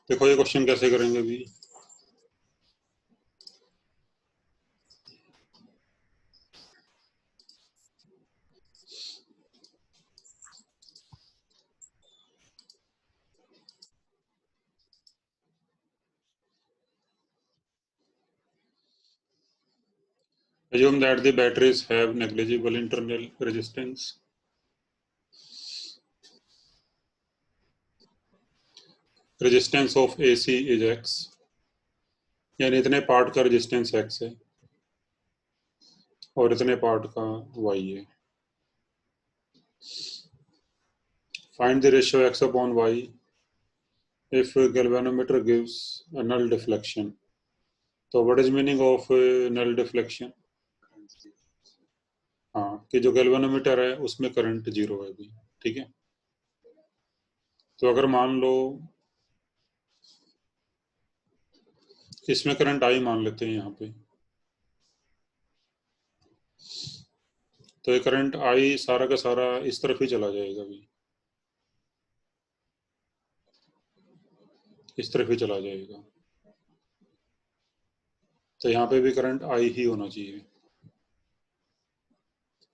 देखो ये क्वेश्चन कैसे करेंगे अभी। Assume that the batteries have negligible internal resistance. Resistance of AC is X, यानी इतने पार्ट का रेजिस्टेंस X है और इतने पार्ट का Y है। Find the ratio X upon Y if galvanometer gives a null deflection. तो what is meaning of null deflection? हाँ, कि जो गैल्वेनोमीटर है उसमें करंट जीरो है अभी, ठीक है। तो अगर मान लो इसमें करंट आई मान लेते हैं यहाँ पे, तो ये करंट आई सारा का सारा इस तरफ ही चला जाएगा अभी, इस तरफ ही चला जाएगा। तो यहाँ पे भी करंट आई ही होना चाहिए,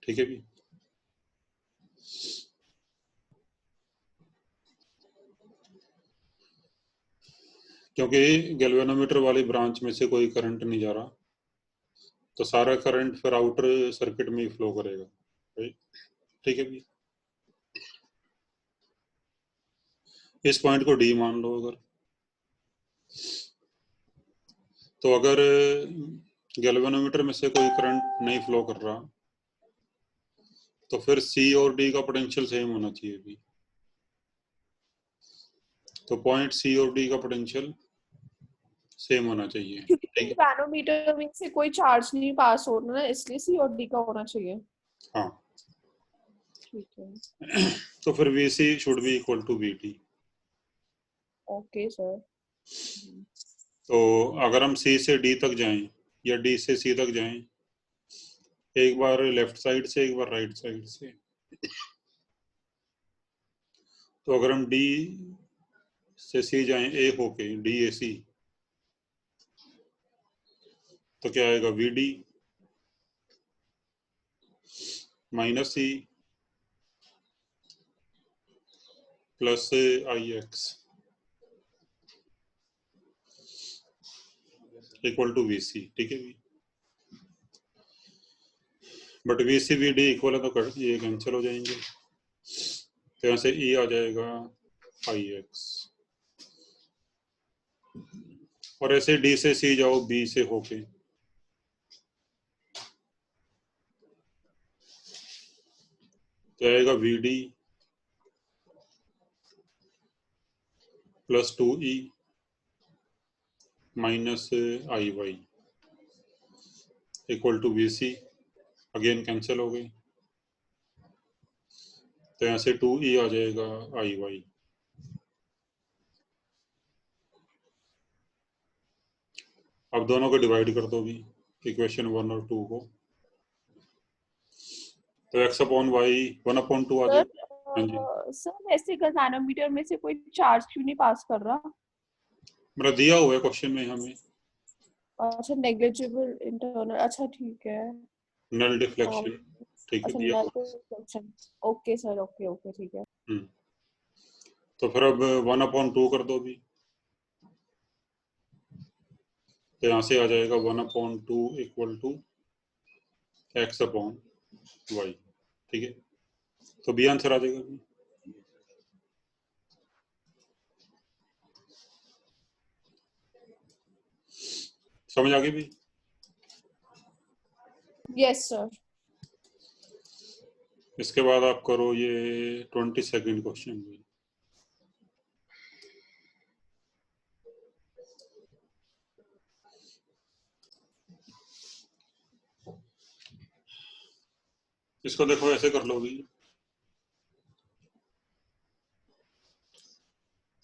ठीक है भी। क्योंकि गैल्वेनोमीटर वाली ब्रांच में से कोई करंट नहीं जा रहा, तो सारा करंट फिर आउटर सर्किट में ही फ्लो करेगा, ठीक है भी। इस पॉइंट को डी मान लो अगर, तो अगर गैल्वेनोमीटर में से कोई करंट नहीं फ्लो कर रहा तो फिर सी और डी का पोटेंशियल सेम होना चाहिए भी। तो पॉइंट सी और डी का पोटेंशियल सेम होना चाहिए, क्योंकि गैल्वेनोमीटर में से कोई चार्ज नहीं पास हो रहा ना, इसलिए सी और डी का होना चाहिए। हाँ, ठीक है। तो फिर VC should be equal to VT। Okay sir. तो अगर हम C से D तक जाएं या D से C तक जाएं, एक बार लेफ्ट साइड से एक बार राइट साइड से, तो अगर हम D से C जाएं A होके DAC, तो क्या आएगा VD minus C plus IX equal to VC, ठीक है। बट VC VD इक्वल है तो ये कैंसिल हो जाएंगे, तो यहाँ से E आ जाएगा IX, और ऐसे D से C जाओ B से होके, तो आएगा VD plus 2E minus IY equal to VC, again cancel हो गई, तो यहाँ से 2E आ जाएगा IY। अब दोनों को डिवाइड कर दो भी, इक्वेशन 1 और 2 को, तो x अपॉन वाई 1/2 आ जाएगा। हाँ जी सर, ऐसे गैल्वेनोमीटर में से कोई चार्ज क्यों नहीं पास कर रहा? मेरा दिया हुआ है क्वेश्चन में हमें। अच्छा, नेग्लिजिबल इंटरनल, अच्छा ठीक है। नल डिफ्लेक्शन, ठीक है, अच्छा, दिया नल हुआ। Deflection. Okay sir, okay okay, ठीक है। तो फिर अब 1/2 कर दो भी, तो यहाँ से आ जाएगा 1/2 equal to x upon y, ठीक है। तो बी आंसर आ जाएगा भी। समझ आ गई भी? Yes sir. इसके बाद आप करो ये 22nd क्वेश्चन भी। इसको देखो ऐसे कर लो भी।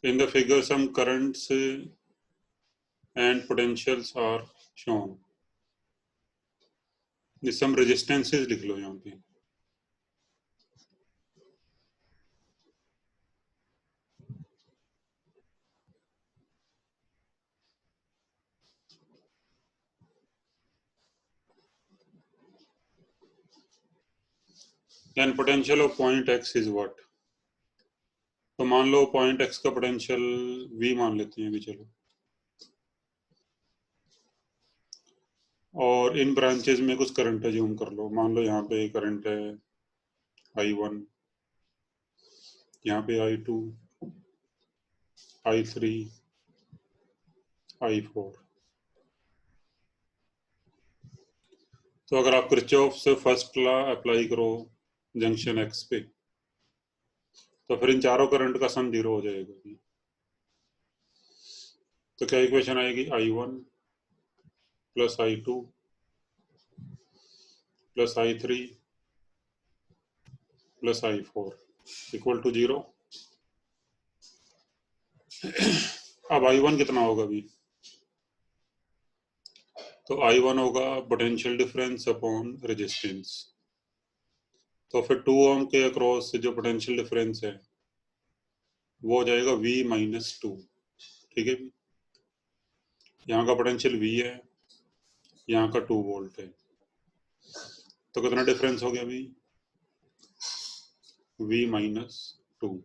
In the figure some currents and potentials are shown. Some resistances लिख लो यहाँ पे। And potential of point x is what. तो मान लो पॉइंट एक्स का पोटेंशियल v मान लेते हैं अभी, चलो। और इन ब्रांचेज में कुछ करंट अज्यूम कर लो, मान लो यहाँ पे करंट है I1, यहाँ पे I2, I3, I4। तो अगर आप किरचॉफ से फर्स्ट लॉ अप्लाई करो जंक्शन एक्स पे, तो फिर इन चारों करंट का सम 0 हो जाएगा। तो क्या इक्वेशन आएगी? I1 plus I2 plus I3 plus I4 equal to 0। अब I1 कितना होगा अभी? तो I1 होगा पोटेंशियल डिफरेंस अपॉन रेजिस्टेंस। तो फिर 2 ओम के अक्रॉस जो पोटेंशियल डिफरेंस है वो हो जाएगा V माइनस 2। ठीक है, यहाँ का पोटेंशियल V है, यहाँ का 2 वोल्ट है, तो कितना डिफरेंस हो गया अभी? V minus 2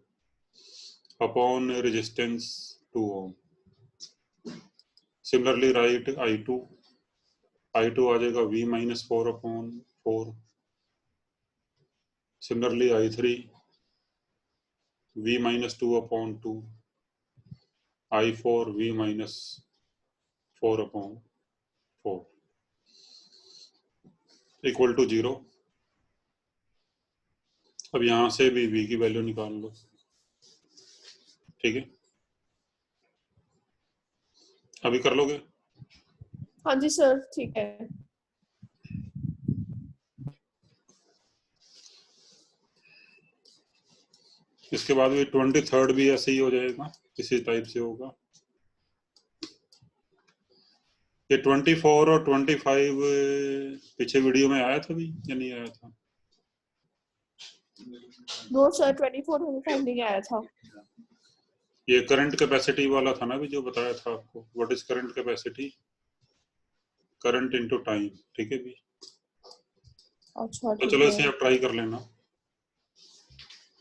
upon resistance 2 ohm. Similarly right I2 आ जाएगा V minus 4 upon 4। Similarly I3 V minus 2 upon 2। I4 V minus 4 upon 4 equal to 0। अब यहाँ से भी V की वैल्यू निकाल लो। ठीक है, अभी कर लोगे? हाँ जी सर, ठीक है। इसके बाद भी 23rd भी ऐसे ही हो जाएगा, इसी टाइप से होगा। ये 24 और 25 पीछे वीडियो में आया था भी या नहीं आया था? नो सर, 24 25 नहीं आया था। ये करंट कैपेसिटी वाला था ना भी, जो बताया था आपको। What is current capacity? Current into time. ठीक है भी। अच्छा, तो ठीक चलो है। इसे आप ट्राई कर लेना।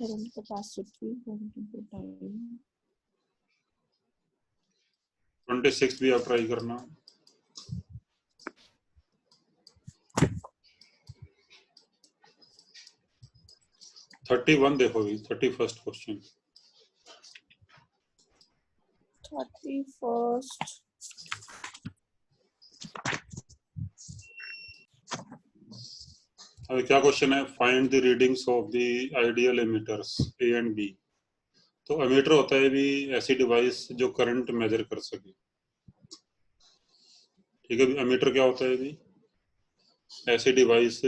Current capacity, current into time. 26 भी आप ट्राई करना। थर्टी वन देखो भी, 31st क्वेश्चन। 31st। अभी क्या क्वेश्चन है? Find the readings of the ideal ammeters A and B. तो एमीटर होता है भी ऐसी डिवाइस जो करंट मेजर कर सके। ठीक है, एमीटर क्या होता है भी? ऐसी डिवाइस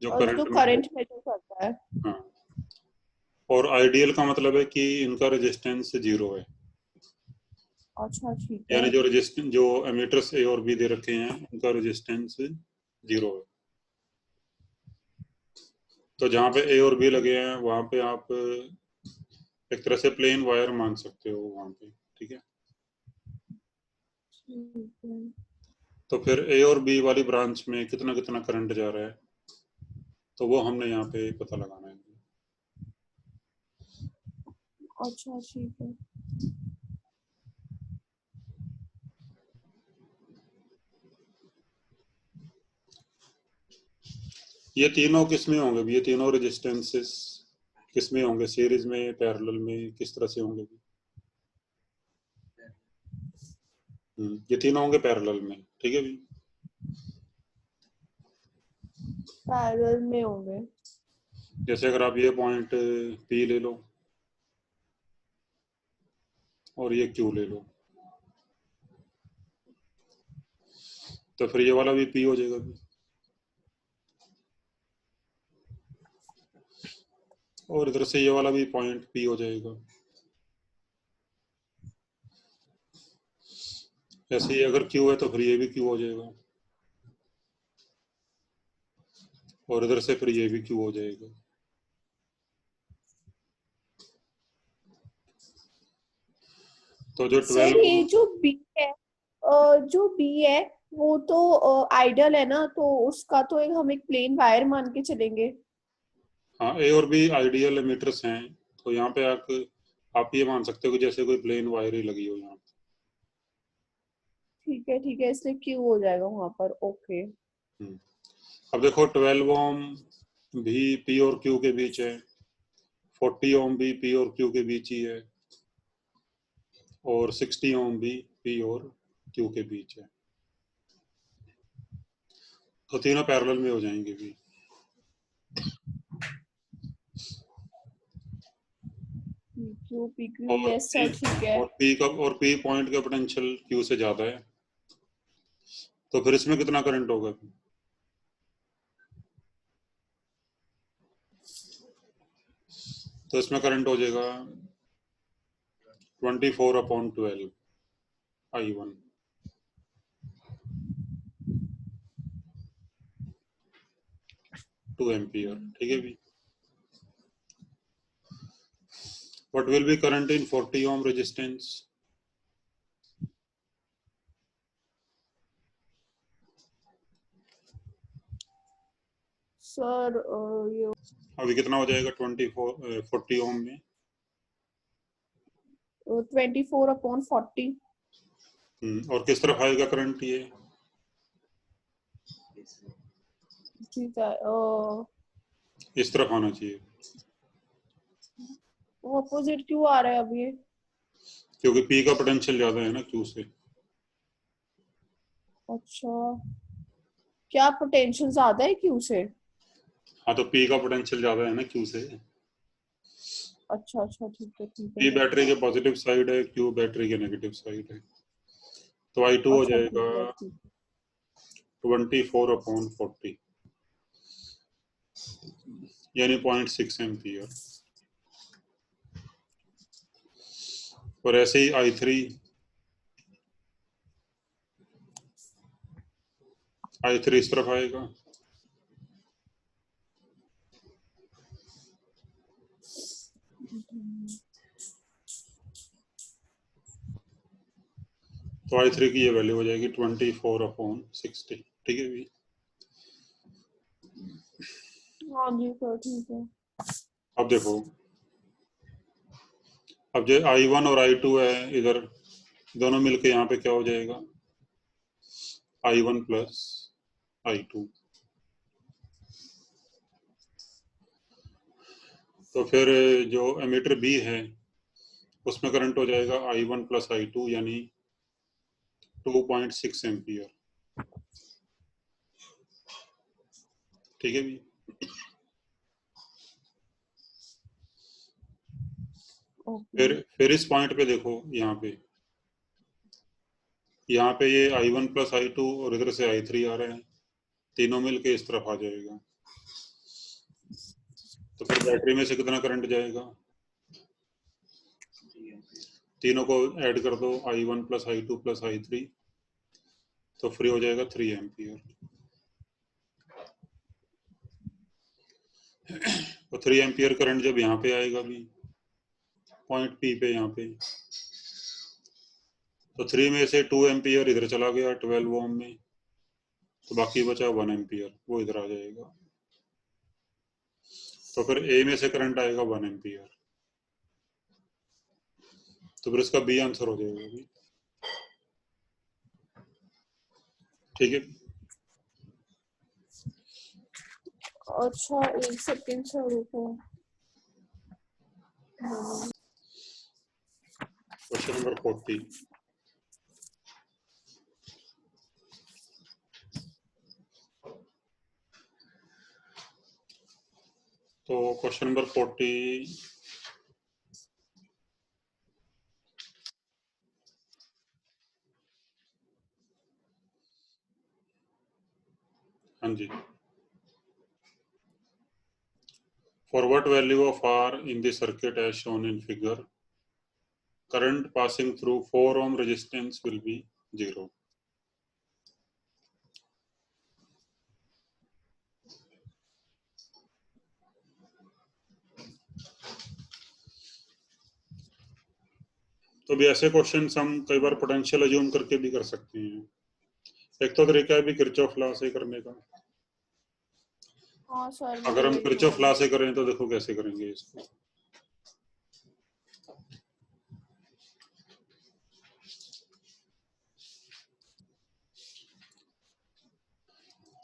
जो और जो करंट में। करंट मेजर करता है। हाँ, और आइडियल का मतलब है कि इनका रेजिस्टेंस 0 है। अच्छा, ठीक है। यानी जो एमीटर्स ए और बी दे रखे हैं उनका रेजिस्टेंस 0 है। तो जहाँ पे ए और बी लगे हैं वहां पे आप एक तरह से प्लेन वायर मान सकते हो वहां पे। ठीक है, तो फिर ए और बी वाली ब्रांच में कितना कितना करंट जा रहा है, तो वो हमने यहाँ पे पता लगाना है। अच्छा, ठीक है। ये तीनों किस में होंगे? ये तीनों रेजिस्टेंसेस किस में होंगे? सीरीज में, पैरेलल में, किस तरह से होंगे? ये तीनों होंगे पैरेलल में। ठीक है भी। पैरेलल में होंगे। जैसे अगर आप ये पॉइंट P ले लो और ये Q ले लो, तो फिर ये वाला भी P हो जाएगा भी। और इधर से ये वाला भी पॉइंट P हो जाएगा। ऐसे ही अगर Q है तो फिर ये भी Q हो जाएगा, और इधर से फिर ये भी Q हो जाएगा। तो जो सर 12 ये जो बी है, जो बी है वो तो आइडियल है ना, तो उसका तो हम एक प्लेन वायर मान के चलेंगे। हाँ, ए और बी आइडियल एमिटर्स हैं, तो यहाँ पे आप ये मान सकते हो कि जैसे कोई प्लेन वायर ही लगी हो यहाँ पे। ठीक है, इसलिए क्यू हो जाएगा वहां पर। ओके। अब देखो 12 ओम भी पी और क्यू के बीच है, 40 ओम भी पी और क्यू के बीच ही है, और 60 ओम भी पी और क्यू के बीच है, तो तीनों पैरेलल में हो जाएंगे भी। क्यू पी क्यू, और यस पी सर, ठीक है। और पी पॉइंट का पोटेंशियल क्यू से ज्यादा है, तो फिर इसमें कितना करंट होगा? तो इसमें करंट हो जाएगा 24/12 I1, 2 एम्पियर। ठीक है भी। What will be current in 40 ohm resistance? Sir ये अभी कितना हो जाएगा 40 ओम में? 24/40। और किस तरफ आएगा करंट ये? ठीक है। इस तरफ आना चाहिए, ऑपोजिट क्यों आ रहा है अब ये? क्योंकि पी का पोटेंशियल ज्यादा है ना क्यू से। अच्छा, क्या पोटेंशियल ज्यादा है क्यू से? हाँ, तो पी का पोटेंशियल ज्यादा है ना क्यू से। अच्छा अच्छा, ठीक है ठीक पी है। बैटरी के पॉजिटिव साइड है, क्यू बैटरी के नेगेटिव साइड है, तो I2 हो अच्छा जाएगा ठीक है ठीक 24/40, यानी 0.6 एम्पियर। और ऐसे ही I3 इस तरफ आएगा, तो I3 की ये वैल्यू हो जाएगी 24/60। ठीक है भी। हाँ जी सर, ठीक है। अब देखो, अब जो I1 और I2 है इधर, दोनों मिलके यहाँ पे क्या हो जाएगा? I1 plus I2। तो फिर जो एमीटर बी है उसमें करंट हो जाएगा I1 प्लस I2, यानी 2.6 एम्पियर। ठीक है भी। ओके। फिर इस पॉइंट पे देखो, यहाँ पे ये I1 प्लस I2 और इधर से I3 आ रहा है, तीनों मिलके इस तरफ आ जाएगा, तो फिर बैटरी में से कितना करंट जाएगा? तीनों को ऐड कर दो, I1 plus I2 plus I3, तो फ्री हो जाएगा 3 एम्पियर। तो 3 एम्पियर करंट जब यहाँ पे आएगा भी पॉइंट पी पे, यहाँ पे, तो 3 में से 2 एम्पियर इधर चला गया 12 ओम में, तो बाकी बचा 1 एम्पियर, वो इधर आ जाएगा, तो फिर ए में से करंट आएगा 1 एम्पियर, तो फिर इसका बी आंसर हो जाएगा अभी। ठीक है। अच्छा, एक सेकेंड सर, रुको। Question number 40। तो क्वेश्चन नंबर 40, हाँ जी। For what value of R in the circuit as shown in figure, current passing through 4 ohm resistance will be 0? तो भी ऐसे क्वेश्चन हम कई बार पोटेंशियल अज्यूम करके भी कर सकते हैं। एक तो तरीका है भी किरचॉफ लॉ से करने का, हाँ सर, अगर हम वही किरचॉफ तो। लॉ से करें तो देखो कैसे करेंगे इसको।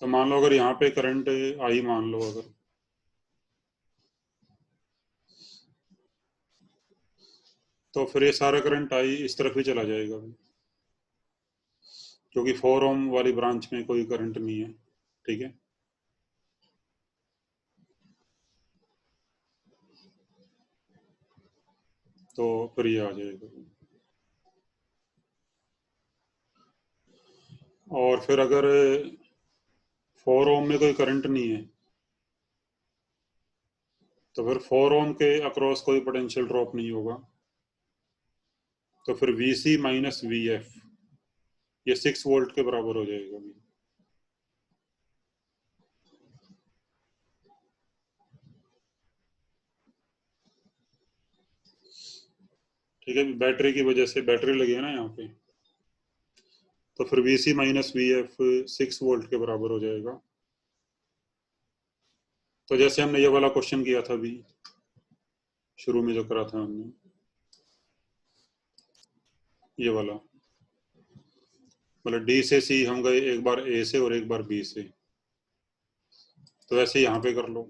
तो मान लो अगर यहाँ पे करंट आई मान लो, अगर तो फिर ये सारा करंट आई इस तरफ ही चला जाएगा, क्योंकि 4 ओम वाली ब्रांच में कोई करंट नहीं है। ठीक है, तो फिर ये आ जाएगा। और फिर अगर 4 ओम में कोई करंट नहीं है तो फिर 4 ओम के अक्रॉस कोई पोटेंशियल ड्रॉप नहीं होगा, तो फिर VC माइनस VF ये 6 वोल्ट के बराबर हो जाएगा। ठीक है, बैटरी की वजह से, बैटरी लगी है ना यहाँ पे, तो फिर VC माइनस VF 6 वोल्ट के बराबर हो जाएगा। तो जैसे हमने ये वाला क्वेश्चन किया था अभी शुरू में जो करा था हमने, ये वाला, मतलब D से C हम गए एक बार A से और एक बार B से, तो ऐसे यहाँ पे कर लो।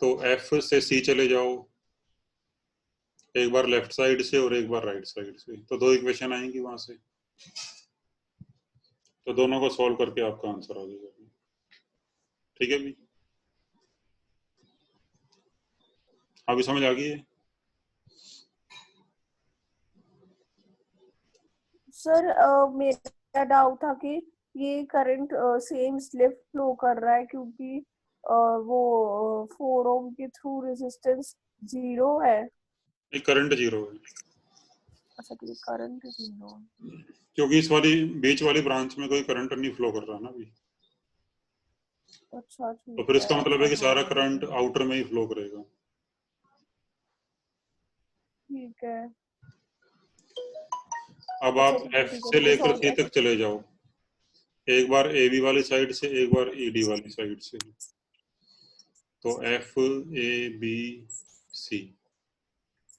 तो F से C चले जाओ एक बार लेफ्ट साइड से और एक बार राइट साइड से, तो 2 इक्वेशन आएंगी वहां से, तो दोनों को सॉल्व करके आपका आंसर आ जाएगा। ठीक है भी, अभी समझ आ गई है? सर मेरा डाउट था कि ये करंट सेम इसलिए फ्लो कर रहा है क्योंकि वो 4 ओम के थ्रू रेजिस्टेंस 0 है। एक करंट 0 है, अच्छा ठीक है, करंट 0। क्योंकि इस वाली बीच वाली ब्रांच में कोई करंट नहीं फ्लो कर रहा ना अभी, अच्छा तो ठीक फिर है, इसका मतलब है अच्छा कि सारा हाँ करंट आउटर में ही फ्लो करेगा। ठीक है। अब अच्छा आप ठीक है F ठीक है, से ये लेकर सॉल्व C ऐसे। तक चले जाओ, एक बार AB वाली साइड से एक बार ED वाली साइड से, तो FABC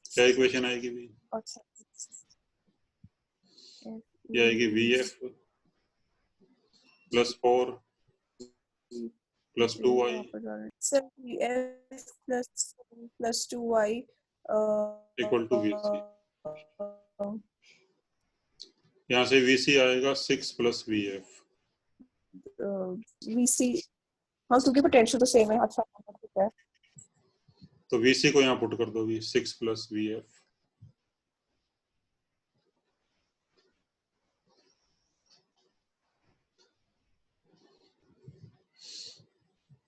क्या इक्वेशन आएगी भी? अच्छा ये आएगी VF plus 4 plus 2Y sir F plus 2Y equal to VC। यहाँ से VC आएगा 6 प्लस VF। VC। हाँ क्योंकि पोटेंशियल तो सेम है। अच्छा ठीक है। तो VC को यहाँ पुट कर दो, 6 प्लस VF,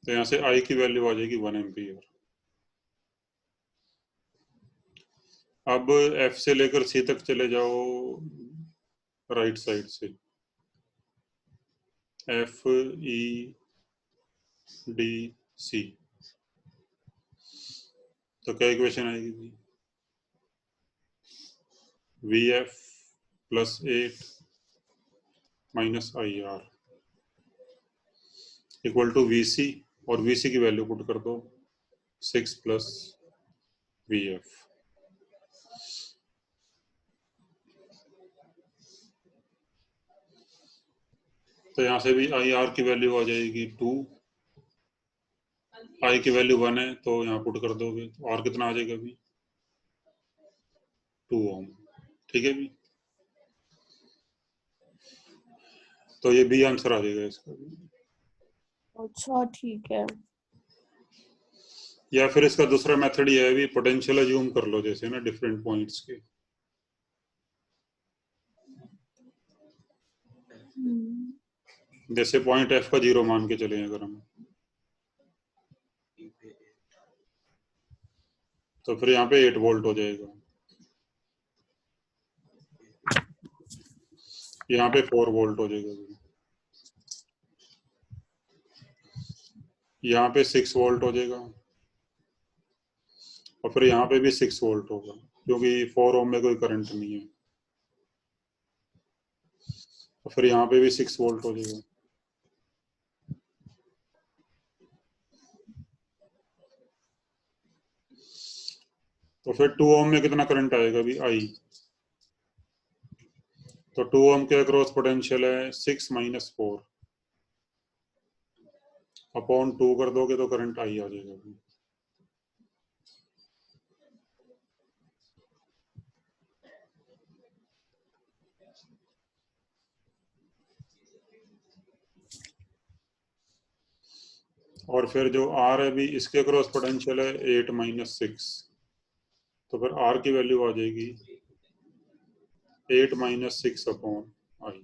तो यहाँ से I की वैल्यू आ जाएगी 1 एम्पियर। अब F से लेकर C तक चले जाओ राइट साइड से, FEDC, तो क्या इक्वेशन आएगी? VF plus 8 minus IR equal to VC, और VC की वैल्यू पुट कर दो 6 प्लस VF। तो यहाँ से भी IR की वैल्यू आ जाएगी 2, I की वैल्यू 1 है तो यहाँ पुट कर दोगे, तो और कितना आ जाएगा भी? 2 ओम। ठीक है भी, तो ये भी आंसर आ जाएगा इसका भी। अच्छा ठीक है। या फिर इसका दूसरा मेथड ये है भी, पोटेंशियल अज्यूम कर लो जैसे ना डिफरेंट पॉइंट्स के, जैसे पॉइंट F का 0 मान के चले अगर हम, तो फिर यहाँ पे 8 वोल्ट हो जाएगा, यहाँ पे 4 वोल्ट हो जाएगा, यहाँ पे 6 वोल्ट हो जाएगा, और फिर यहाँ पे भी 6 वोल्ट होगा क्योंकि 4 ओम में कोई करंट नहीं है, और फिर यहाँ पे भी 6 वोल्ट हो जाएगा। तो फिर 2 ओम में कितना करंट आएगा अभी आई, तो 2 ओम के अक्रॉस पोटेंशियल है 6 - 4 अपॉन 2 कर दोगे तो करंट आई आ जाएगा अभी। और फिर जो आर है अभी इसके अक्रॉस पोटेंशियल है 8 - 6, तो फिर आर की वैल्यू आ जाएगी 8 - 6 अपॉन आई,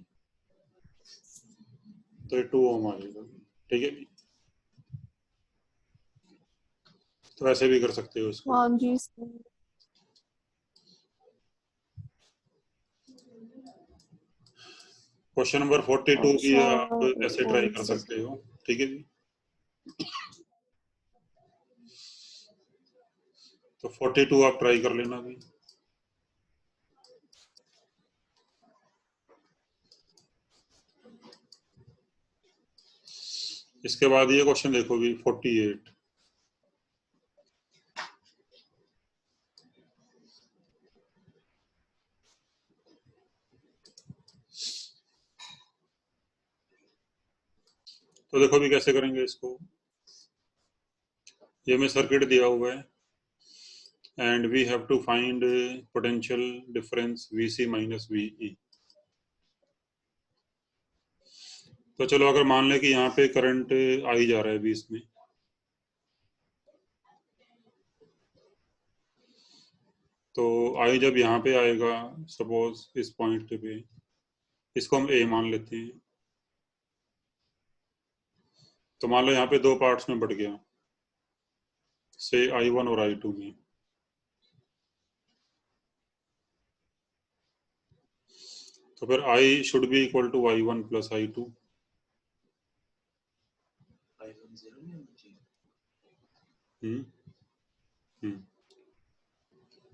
तो ये 2 ओम आ जाएगा। ठीक है, तो ऐसे भी कर सकते हो इसको। हाँ जी। क्वेश्चन नंबर 42 की अच्छा आप ऐसे ट्राई कर अच्छा। सकते हो। ठीक है जी, तो 42 आप ट्राई कर लेना भी। इसके बाद ये क्वेश्चन देखो भी 48। तो देखो भी कैसे करेंगे इसको। ये में सर्किट दिया हुआ है and we have to find potential difference VC - VE। तो चलो अगर मान लें कि यहाँ पे करंट आई जा रहा है बीच में, तो आई जब यहाँ पे आएगा सपोज इस पॉइंट पे, इसको हम ए मान लेते हैं, तो मान लो यहाँ पे दो पार्ट्स में बढ़ गया, से I1 और I2 में। तो फिर I should be equal to I1 + I2। हम्म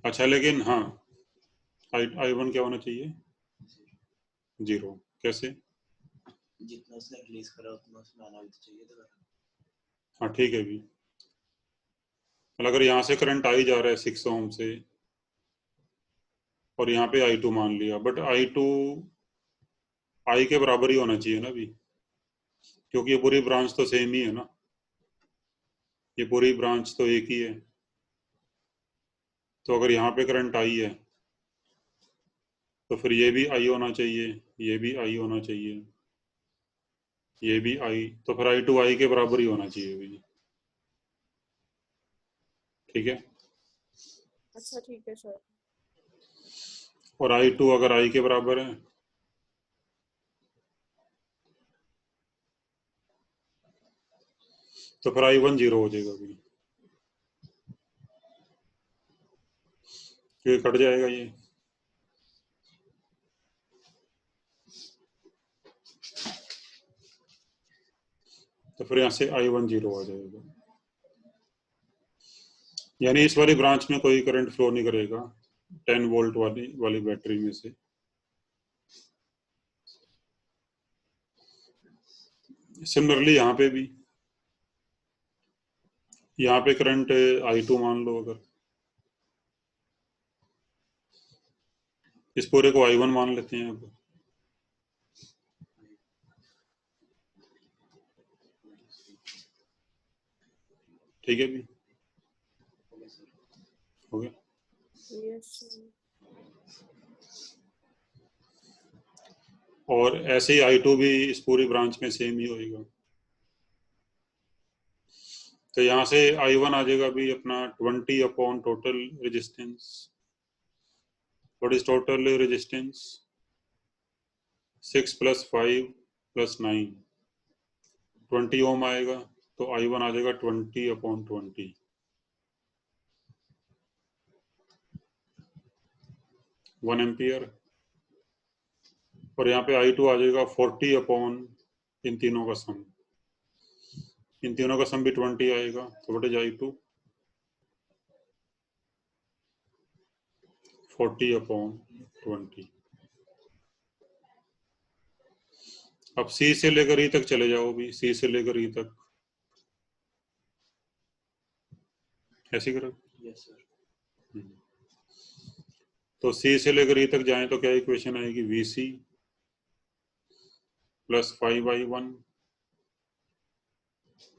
अच्छा, लेकिन हाँ I1 क्या होना चाहिए, 0। कैसे? जितना उसने रिलीज करा उतना उसमें आना भी तो चाहिए था। हाँ ठीक है भी, मतलब अगर यहाँ से करंट आई जा रहा है 6 ओम से और यहाँ पे I2 मान लिया, बट I2 I के बराबर ही होना चाहिए ना भी, क्योंकि ये पूरी ब्रांच तो सेम ही है ना, ये पूरी ब्रांच तो एक ही है। तो अगर यहाँ पे करंट आई है तो फिर ये भी आई होना चाहिए, ये भी आई होना चाहिए, ये भी आई, तो फिर I2 आई के बराबर ही होना चाहिए भी। ठीक है, अच्छा ठीक है सर। और I2 अगर आई के बराबर है तो फिर I1 0 हो जाएगा भी, क्योंकि कट जाएगा ये। तो फिर यहाँ से I1 0 आ जाएगा, यानी इस वाली ब्रांच में कोई करंट फ्लो नहीं करेगा 10 वोल्ट वाली बैटरी में से। सिमिलरली यहाँ पे भी, यहाँ पे करंट I2 मान लो, अगर इस पूरे को I1 मान लेते हैं अब। ठीक है भी, हो गया। यस। और ऐसे ही I2 भी इस पूरी ब्रांच में सेम ही होएगा। तो यहाँ से I1 आ जाएगा भी अपना 20 upon total resistance. What is total resistance? 6 + 5 + 9, 20 ओम आएगा, तो I1 आ जाएगा 20 अपॉन 20, 1 एम्पियर। और यहाँ पे I2 आ जाएगा 40 अपॉन इन तीनों का सम, इन तीनों का सम भी 20 आएगा, तो व्हाट इज I2? 40 अपॉन 20। अब C से लेकर E तक चले जाओ भी, C से लेकर E तक ऐसे करो। Yes sir. तो सी से लेकर ई तक जाएं तो क्या इक्वेशन आएगी, V C plus 5i1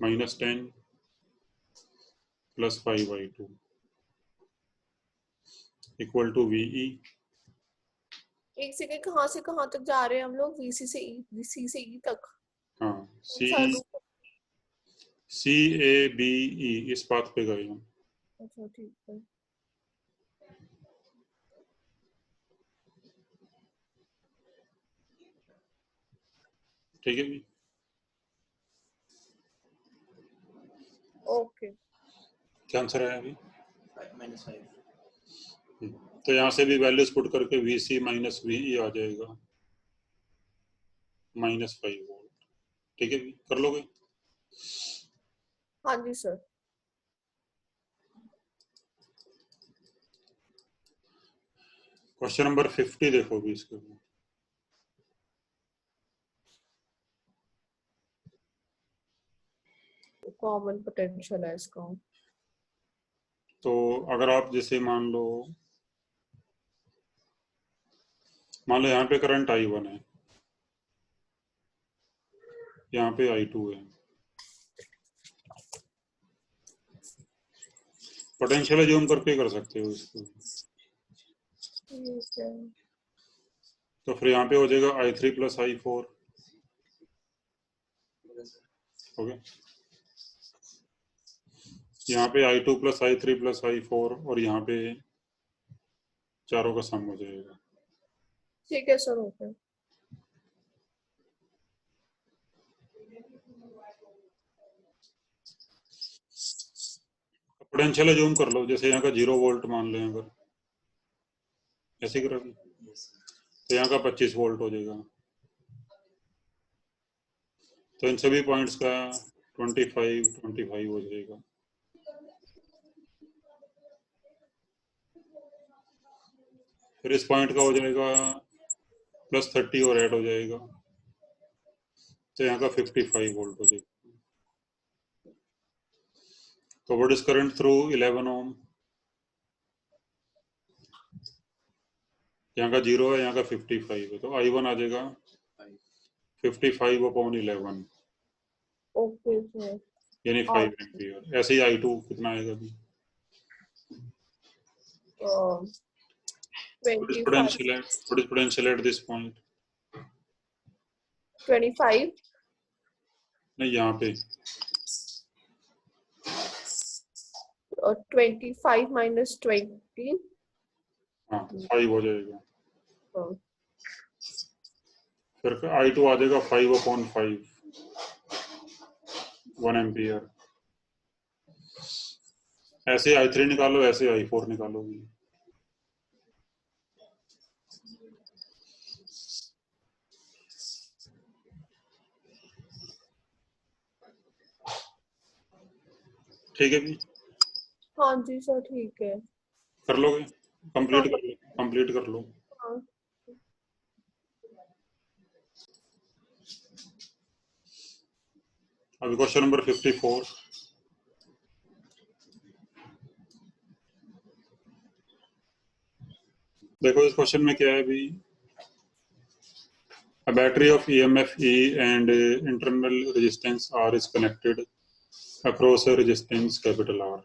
minus 10 plus 5i2 equal to VE. एक सेकंड, कहाँ से कहाँ तक जा रहे हैं हम लोग? वीसी से ई, वीसी से ई तक? हाँ, सी अच्छा सी ए बी ई इस पाथ पे गए हम। अच्छा ठीक है। ठीक है जी, ओके। क्या आंसर है अभी? -5 तो यहाँ से भी वैल्यूज पुट करके V C minus V E आ जाएगा -5 वोल्ट। ठीक है जी, कर लोगे? हाँ जी सर। क्वेश्चन नंबर 50 देखो भी इसके ऊपर। कॉमन पोटेंशियल है इसका। तो अगर आप जैसे मान लो यहाँ पे करंट I1 है, यहाँ पे I2 है, पोटेंशियल ज्यूम करके कर सकते हो इसको। ठीक है। तो फिर यहाँ पे हो जाएगा I3 प्लस I4 हो गया। यहाँ पे I2 plus I3 plus I4 और यहाँ पे चारों का सम हो जाएगा। ठीक है सर, ओके। पोटेंशियल ज्यूम कर लो, जैसे यहाँ का 0 वोल्ट मान लें, अगर ऐसे करोगे तो यहाँ का 25 वोल्ट हो जाएगा। तो इन सभी पॉइंट्स का 25 हो जाएगा। फिर इस पॉइंट का हो जाएगा +30 और ऐड हो जाएगा, तो यहाँ का 55 वोल्ट हो जाएगा। तो व्हाट इज करंट थ्रू 11 ओम? यहाँ का 0 है, यहाँ का 55 है, तो I1 आ जाएगा 55/11 ओके सर। यानी 5 एम्पियर। ऐसे ही I2 कितना आएगा भी? What is 25 potential at this point? 25 नहीं, यहाँ पे और 25 माइनस 20। हाँ 5 हो जाएगा। हाँ। फिर I2 आ जाएगा 5/5 1 एम्पियर। ऐसे I3 निकालो, ऐसे I4 निकालोगे। ठीक है भी, हाँ जी सर, ठीक है। कर लोगे? कंप्लीट हाँ। कर लो, कंप्लीट कर लो। हाँ। अभी क्वेश्चन नंबर 54। देखो इस क्वेश्चन में क्या है भी, a battery of EMF E and internal resistance R is connected across a resistance capital R.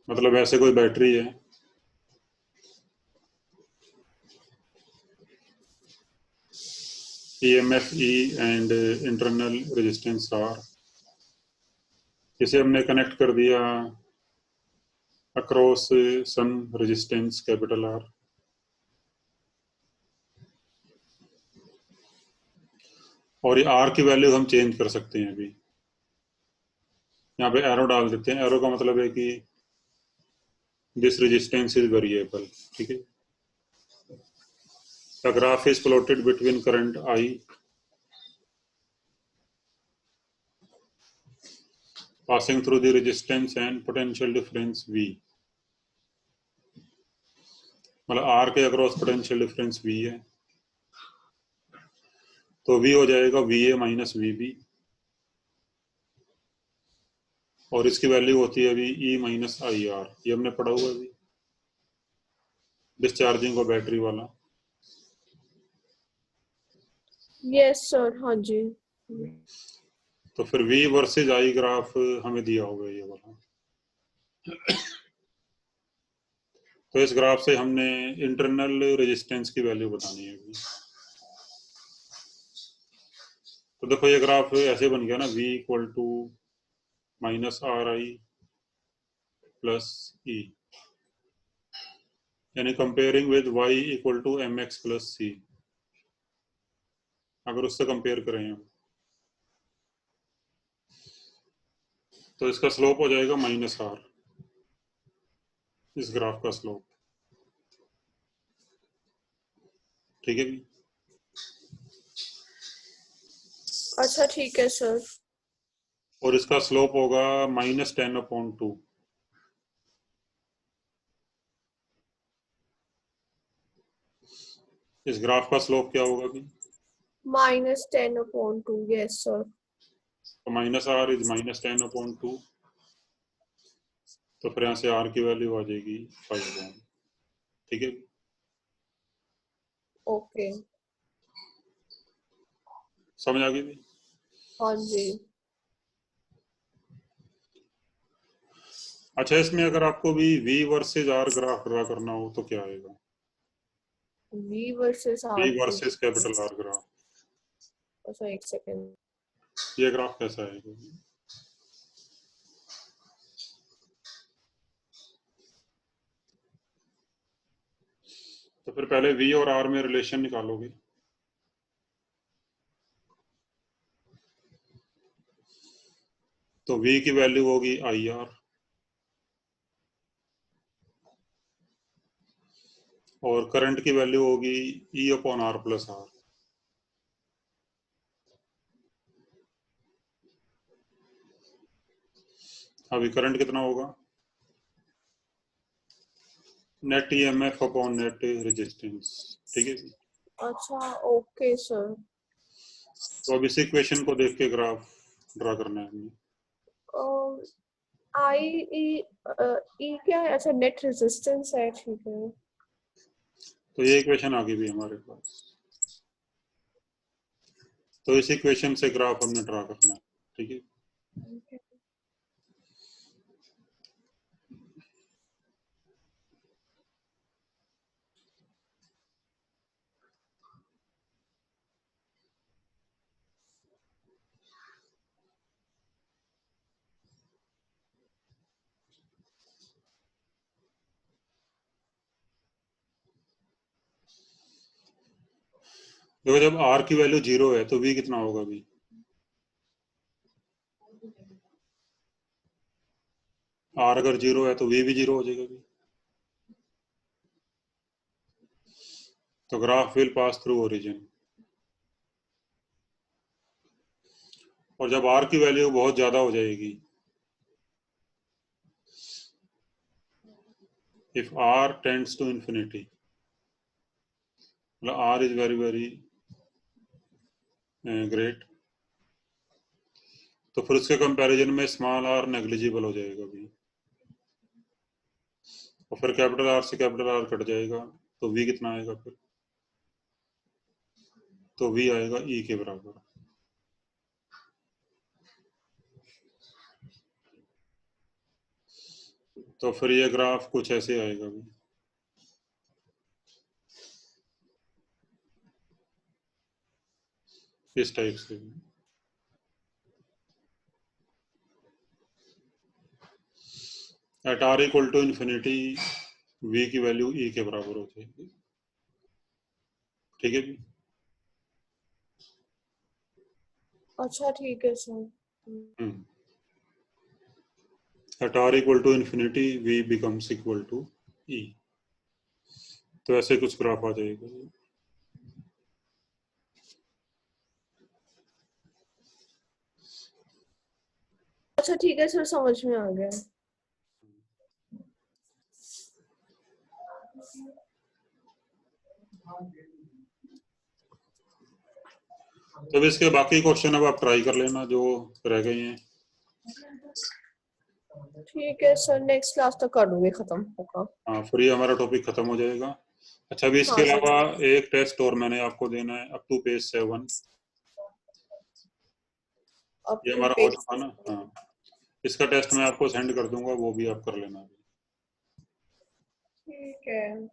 मतलब ऐसे कोई बैटरी है, EMF E and internal resistance R, इसे हमने कनेक्ट कर दिया across some resistance capital R, और ये R की वैल्यू हम चेंज कर सकते हैं। अभी यहाँ पे एरो डाल देते हैं। एरो का मतलब है कि दिस रेजिस्टेंस इज वेरिएबल। ठीक है, the graph is plotted between current I passing through the resistance and potential difference V। मतलब R के अक्रॉस पोटेंशियल डिफरेंस V है, तो V हो जाएगा VA माइनस VB। और इसकी वैल्यू होती है अभी ई माइनस आई आर, ये हमने पढ़ा हुआ अभी, डिस्चार्जिंग और बैटरी वाला। यस सर, हाँ जी। तो फिर V वर्सेज I ग्राफ हमें दिया होगा ये वाला। तो इस ग्राफ से हमने इंटरनल रेजिस्टेंस की वैल्यू बतानी है अभी। तो देखो ये ग्राफ ऐसे बन गया ना, V equal to minus R I plus E, यानी comparing with Y equal to M X plus C. अगर उससे कंपेयर करें हम तो इसका स्लोप हो जाएगा माइनस आर, इस ग्राफ का स्लोप। ठीक है भी। अच्छा ठीक है सर। और इसका स्लोप होगा -10/2। इस ग्राफ का स्लोप क्या होगा भी? -10/2, यस सर। तो माइनस आर इज -10/2। तो फिर यहाँ से आर की वैल्यू आ जाएगी 5 ओम। ठीक है, ओके, समझ आ गई भी? हाँ जी। अच्छा, इसमें अगर आपको भी V versus are graph draw करना हो तो क्या आएगा? V versus V R। Versus capital R graph, अच्छा एक सेकेंड। ये ग्राफ कैसा आएगा? तो फिर पहले V और R में रिलेशन निकालोगे। तो V की वैल्यू होगी IR और करंट की वैल्यू होगी E/R प्लस आर। अभी करंट कितना होगा? Net EMF upon net resistance. ठीक है, अच्छा ओके सर। तो अब इस इक्वेशन को देख के ग्राफ ड्रा करना है हमें। आई ई क्या है? अच्छा नेट रेजिस्टेंस है, ठीक है। तो ये इक्वेशन आ गई भी हमारे पास। तो इस इक्वेशन से ग्राफ हमने ड्रा करना है। ठीक है, देखो जब R की वैल्यू 0 है तो V कितना होगा भी? R अगर 0 है तो V भी 0 हो जाएगा भी। तो graph will pass through origin. और जब R की वैल्यू बहुत ज्यादा हो जाएगी, if R tends to infinity, मतलब R is very very great, तो फिर उसके कंपैरिजन में स्मॉल r नेग्लिजिबल हो जाएगा भी। और फिर कैपिटल R से कैपिटल R कट जाएगा तो V कितना आएगा फिर? तो V आएगा E के बराबर। तो फिर ये ग्राफ कुछ ऐसे आएगा भी। इस टाइप से। At R equal to infinity V की वैल्यू E के बराबर हो जाएगी। ठीक है भी। अच्छा ठीक है sir. At R equal to infinity, V becomes equal to E। तो ऐसे कुछ ग्राफ आ जाएगा। अच्छा ठीक है सर, समझ में आ गया। तो इसके बाकी क्वेश्चन अब आप ट्राई कर लेना जो रह गए हैं। ठीक है सर, नेक्स्ट क्लास तक कर दूंगी, खत्म होगा। हाँ, फिर ये हमारा टॉपिक खत्म हो जाएगा। अच्छा, अभी इसके हाँ सर। अलावा एक टेस्ट और मैंने आपको देना है, अप टू पेज 7। अब ये टू हमारा हो पेज। चुका ना। हाँ, इसका टेस्ट मैं आपको सेंड कर दूंगा, वो भी आप कर लेना। ठीक है।